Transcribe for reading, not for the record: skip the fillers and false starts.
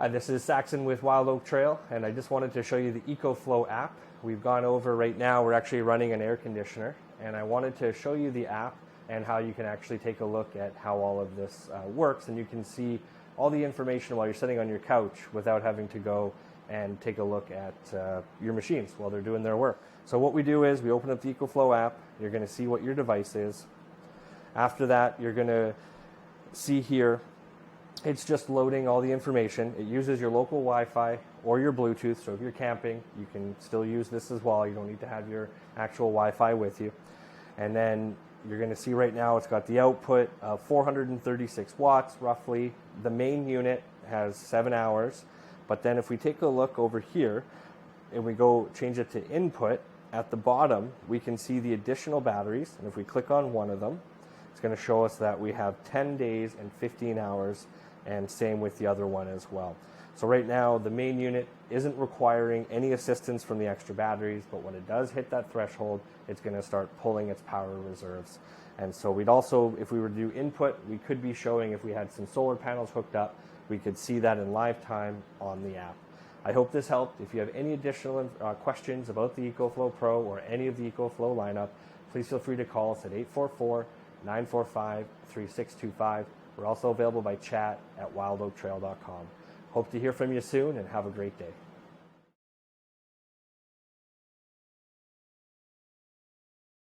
Hi, this is Saxon with Wild Oak Trail, and I just wanted to show you the EcoFlow app. We've gone over right now, we're actually running an air conditioner, and I wanted to show you the app and how you can actually take a look at how all of this works, and you can see all the information while you're sitting on your couch without having to go and take a look at your machines while they're doing their work. So what we do is we open up the EcoFlow app. You're going to see what your device is. After that, you're going to see here, it's just loading all the information. It uses your local Wi-Fi or your Bluetooth, so if you're camping, you can still use this as well. You don't need to have your actual Wi-Fi with you. And then you're going to see right now it's got the output of 436 watts roughly. The main unit has 7 hours, but then if we take a look over here and we go change it to input, at the bottom we can see the additional batteries, and if we click on one of them, it's going to show us that we have 10 days and 15 hours, and same with the other one as well. So right now the main unit isn't requiring any assistance from the extra batteries, but when it does hit that threshold, it's going to start pulling its power reserves. And so we'd also, if we were to do input, we could be showing if we had some solar panels hooked up, we could see that in live time on the app. I hope this helped. If you have any additional questions about the EcoFlow Pro or any of the EcoFlow lineup, please feel free to call us at 844-945-3625. We're also available by chat at wildoaktrail.com. Hope to hear from you soon, and have a great day.